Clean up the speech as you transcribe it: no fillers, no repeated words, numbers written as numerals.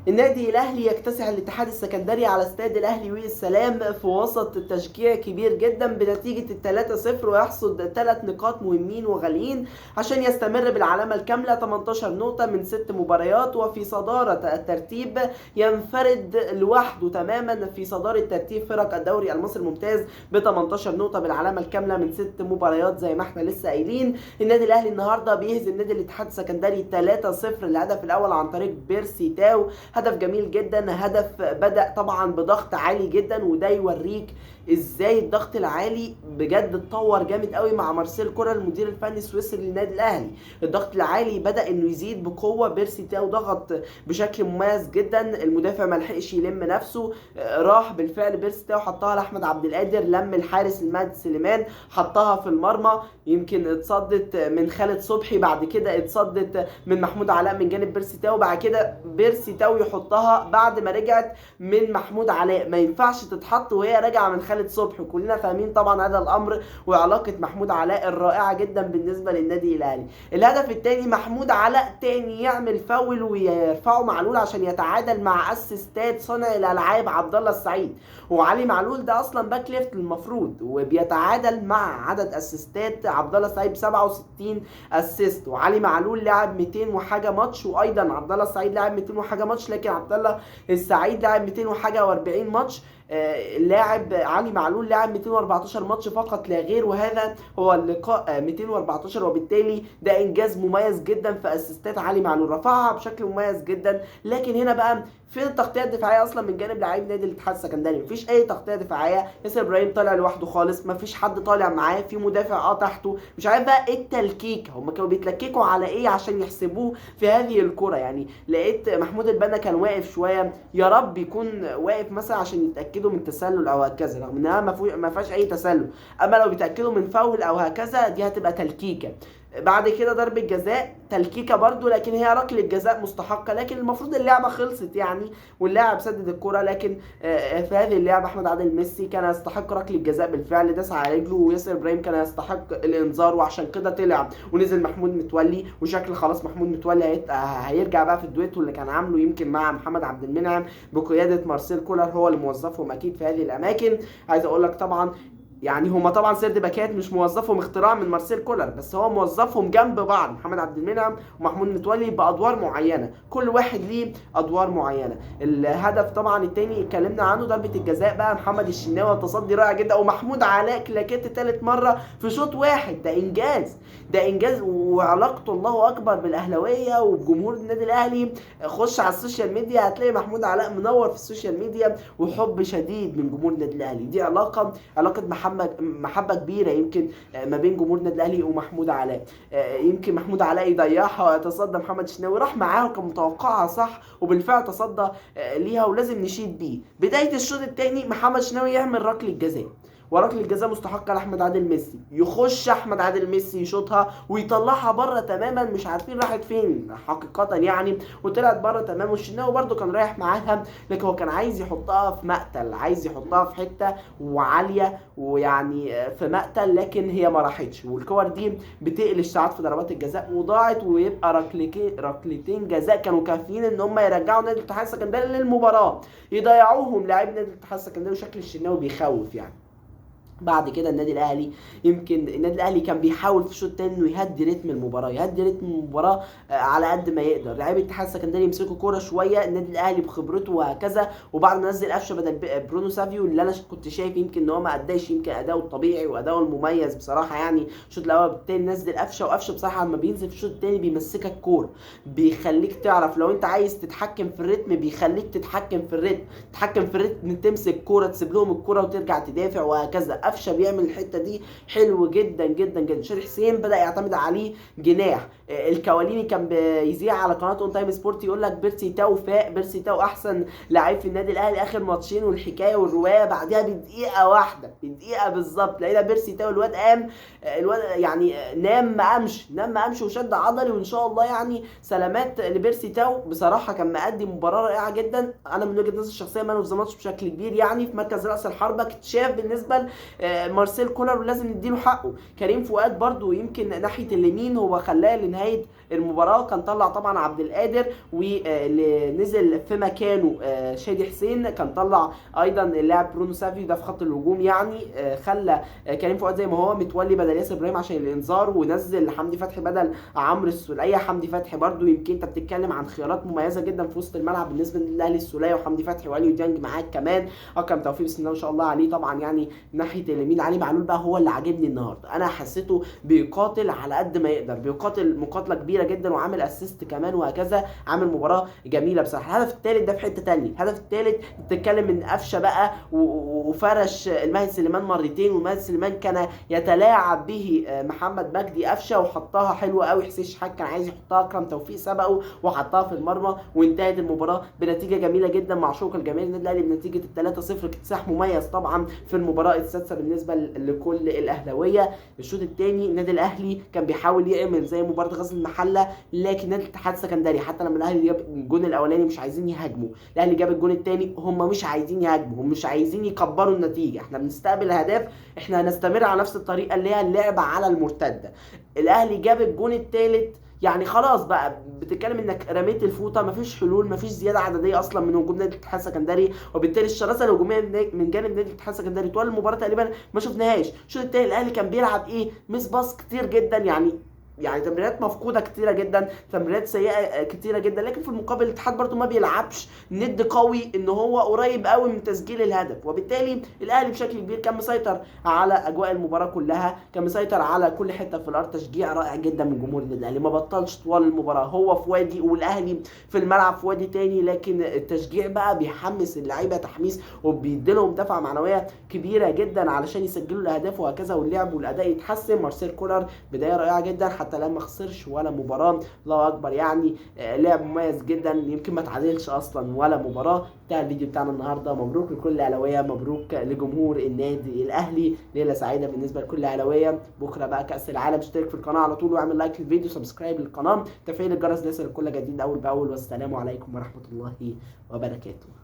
النادي الاهلي يكتسح الاتحاد السكندري على استاد الاهلي والسلام في وسط تشجيع كبير جدا بنتيجه 3-0، ويحصد 3 نقاط مهمين وغاليين عشان يستمر بالعلامه الكامله 18 نقطه من 6 مباريات، وفي صداره الترتيب ينفرد لوحده تماما في صداره ترتيب فرق الدوري المصري الممتاز ب 18 نقطه بالعلامه الكامله من 6 مباريات. زي ما احنا لسه قايلين، النادي الاهلي النهارده بيهزم نادي الاتحاد السكندري 3-0. الهدف الاول عن طريق بيرسي تاو، هدف جميل جدا، هدف بدأ طبعا بضغط عالي جدا، وده يوريك ازاي الضغط العالي بجد اتطور جامد قوي مع مارسيل كولر المدير الفني السويسري للنادي الاهلي. الضغط العالي بدأ انه يزيد بقوه، بيرسي تاو ضغط بشكل مميز جدا، المدافع ما لحقش يلم نفسه، راح بالفعل بيرسي تاو حطها لاحمد عبد القادر، لم الحارس المهدي سليمان حطها في المرمى، يمكن اتصدت من خالد صبحي، بعد كده اتصدت من محمود علاء من جانب بيرسي تاو، بعد كده بيرسي تاو يحطها بعد ما رجعت من محمود علاء، ما ينفعش تتحط وهي راجعه من خالد صبحي، وكلنا فاهمين طبعا هذا الامر وعلاقه محمود علاء الرائعه جدا بالنسبه للنادي الاهلي. الهدف الثاني محمود علاء تاني يعمل فاول ويرفعه معلول عشان يتعادل مع اسيستات صانع الالعاب عبد الله السعيد، وعلي معلول ده اصلا باك ليفت المفروض، وبيتعادل مع عدد اسيستات عبد الله السعيد ب 67 اسيست، وعلي معلول لعب 200 وحاجه ماتش، وايضا عبد الله السعيد لعب 200 وحاجه ماتش، لكن عبد الله السعيد لعب 200 وحاجه و40 ماتش. اللاعب علي معلول لعب 214 ماتش فقط لا غير، وهذا هو اللقاء 214، وبالتالي ده انجاز مميز جدا في اسيستات علي معلول، رفعها بشكل مميز جدا. لكن هنا بقى فين التغطيه الدفاعيه اصلا من جانب لاعبي نادي الاتحاد السكندري؟ مفيش اي تغطيه دفاعيه، ياسر ابراهيم طالع لوحده خالص، مفيش حد طالع معاه، في مدافع تحته، مش عارف بقى ايه التلكيك، هم كانوا بيتلككوا على ايه عشان يحسبوه في هذه الكره؟ يعني لقيت محمود البنا كان واقف شويه، يا رب يكون واقف مثلا عشان يتاكدوا من تسلل او هكذا، رغم انها ما فيهاش اي تسلل، اما لو بيتاكدوا من فاول او هكذا دي هتبقى تلكيكه. بعد كده ضربة جزاء تلكيكة برضو، لكن هي ركلة جزاء مستحقة، لكن المفروض اللعبة خلصت يعني، واللاعب سدد الكرة، لكن في هذه اللعبة احمد عادل ميسي كان يستحق ركلة جزاء بالفعل، داس على رجله، وياسر ابراهيم كان يستحق الانذار، وعشان كده طلع ونزل محمود متولي، وشكل خلاص محمود متولي هيرجع بقى في الدويتو اللي كان عامله يمكن مع محمد عبد المنعم بقيادة مارسيل كولر، هو اللي موظفهم اكيد في هذه الاماكن. عايز اقول لك طبعا يعني هما طبعا سرد باكات مش موظفهم اختراع من مارسيل كولر، بس هو موظفهم جنب بعض، محمد عبد المنعم ومحمود متولي بادوار معينه، كل واحد ليه ادوار معينه. الهدف طبعا الثاني اتكلمنا عنه، ضربه الجزاء بقى محمد الشناوي تصدي رائع جدا، ومحمود علاء كلاكيت ثالث مره في شوط واحد، ده انجاز، ده انجاز، وعلاقته الله اكبر بالاهلاويه وبجمهور النادي الاهلي. خش على السوشيال ميديا هتلاقي محمود علاء منور في السوشيال ميديا، وحب شديد من جمهور النادي الاهلي، دي علاقه محبه كبيره يمكن ما بين جمهور النادي الاهلي ومحمود علاء. يمكن محمود علاء يضيعها ويتصدى محمد الشناوي، راح معاه وكان متوقعها صح، وبالفعل تصدى ليها، ولازم نشيد بيه. بدايه الشوط الثاني محمد الشناوي يعمل ركله جزاء، وركله الجزاء مستحقه لاحمد عادل ميسي، يخش احمد عادل ميسي يشوطها ويطلعها بره تماما، مش عارفين راحت فين حقيقه يعني، وطلعت بره تماما، والشناوي برده كان رايح معاها، لكن هو كان عايز يحطها في مقتل، عايز يحطها في حته وعاليه، ويعني في مقتل، لكن هي ما راحتش، والكور دي بتقلش ساعات في ضربات الجزاء وضاعت، ويبقى ركلتين جزاء كانوا كافيين ان هم يرجعوا نادي الاتحاد السكندري للمباراه، يضيعوهم لاعب نادي الاتحاد السكندري، وشكل الشناوي بيخوف يعني. بعد كده النادي الاهلي، يمكن النادي الاهلي كان بيحاول في الشوط الثاني انه يهدي رتم المباراه، على قد ما يقدر، لاعبي الاتحاد السكندري يمسكوا كوره شويه، النادي الاهلي بخبرته وهكذا، وبعد ما نزل قفشه بدل برونو سافيو اللي انا كنت شايف يمكن ان هو ما اداش يمكن اداؤه الطبيعي واداؤه المميز بصراحه يعني الشوط الاول، بالتالي نزل قفشه، وقفشه بصراحه لما بينزل في الشوط الثاني بيمسكك كوره، بيخليك تعرف لو انت عايز تتحكم في الريتم، بيخليك تتحكم في الريتم، تمسك كوره، تسيب لهم الكوره وترجع تدافع وهكذا. قفشه بيعمل الحته دي حلو جدا جدا جدا. شادي حسين بدا يعتمد عليه جناح، الكواليني كان بيذيع على قناه اون تايم سبورت يقول لك بيرسي تاو فاق، بيرسي تاو احسن لاعب في النادي الاهلي اخر ماتشين، والحكايه والروايه بعدها بدقيقه واحده، بدقيقه بالظبط لقينا بيرسي تاو الواد قام، الواد يعني نام ما قامش وشد عضلي، وان شاء الله يعني سلامات لبيرسي تاو، بصراحه كان مقدم مباراه رائعه جدا، انا من وجهه نظري الشخصيه مان اوف ذا ماتش بشكل كبير يعني، في مركز راس الحربه اكتشاف بالنسبه مارسيل كولر، ولازم نديله حقه. كريم فؤاد برضو يمكن ناحيه اليمين هو خلاه لنهايه المباراه. كان طلع طبعا عبد القادر، واللي نزل في مكانه شادي حسين. كان طلع ايضا اللاعب برونو سافيو ده في خط الهجوم، يعني خلى كريم فؤاد زي ما هو متولي بدل ياسر ابراهيم عشان الانذار، ونزل حمدي فتحي بدل عمرو السوليه. حمدي فتحي برده يمكن انت بتتكلم عن خيارات مميزه جدا في وسط الملعب بالنسبه للاهلي، السوليه وحمدي فتحي واليو ديانج معاك كمان. اكرم توفيق بسم الله ما شاء الله عليه طبعا، يعني ناحيه اليمين علي معلول بقى هو اللي عاجبني النهارده. انا حسيته بيقاتل على قد ما يقدر، بيقاتل مقاتله كبيره جدا، وعامل اسيست كمان وهكذا، عامل مباراه جميله بصراحه. الهدف الثالث ده في حته ثانيه، الهدف الثالث بتتكلم من قفشه بقى وفرش المهدي سليمان مرتين، والمهدي سليمان كان يتلاعب به محمد مجدي قفشه، وحطها حلوه قوي. حسين شحات كان عايز يحطها، اكرم توفيق سبقه وحطها في المرمى، وانتهت المباراه بنتيجه جميله جدا مع شوق الجماهير النادي الاهلي بنتيجه 3-0. اكتساح مميز طبعا في المباراه السادسه بالنسبه لكل الاهلاويه. الشوط الثاني النادي الاهلي كان بيحاول يعمل زي مباراه غزل المحله، لكن نادي الاتحاد السكندري حتى لما الاهلي جاب الجون الاولاني مش عايزين يهاجموا، الاهلي جاب الجون الثاني هم مش عايزين يهاجموا، هم مش عايزين يكبروا النتيجه. احنا بنستقبل اهداف، احنا هنستمر على نفس الطريقه اللي هي اللعب على المرتده. الاهلي جاب الجون الثالث، يعني خلاص بقى بتتكلم انك رميت الفوطه، مفيش حلول، مفيش زياده عدديه اصلا من هجوم نادي الاتحاد السكندري، وبالتالي الشراسه الهجوميه من جانب نادي الاتحاد السكندري طوال المباراه تقريبا ما شفناهاش. الشوط الثاني الاهلي كان بيلعب ايه؟ مس باص كتير جدا، يعني تمريرات مفقوده كتيره جدا، تمريرات سيئه كتيره جدا، لكن في المقابل الاتحاد برده ما بيلعبش ند قوي ان هو قريب قوي من تسجيل الهدف، وبالتالي الاهلي بشكل كبير كان مسيطر على اجواء المباراه كلها، كان مسيطر على كل حته في الارض. تشجيع رائع جدا من جمهور النادي الاهلي، ما بطلش طوال المباراه، هو في وادي والاهلي في الملعب في وادي تاني، لكن التشجيع بقى بيحمس اللعيبه تحميس، وبيديلهم دفعه معنويه كبيره جدا علشان يسجلوا الاهداف وهكذا، واللعب والاداء يتحسن. مارسيل كولر بدايه رائعه جدا حتى لما خسرش ولا مباراه، الله اكبر، يعني لعب مميز جدا، يمكن ما تعادلش اصلا ولا مباراه. ده الفيديو بتاعنا النهارده، مبروك لكل الاهلاويه، مبروك لجمهور النادي الاهلي، ليله سعيده بالنسبه لكل الاهلاويه. بكره بقى كاس العالم، اشترك في القناه على طول واعمل لايك للفيديو، سبسكرايب للقناه، تفعيل الجرس ليصل كل جديد اول باول. والسلام عليكم ورحمه الله وبركاته.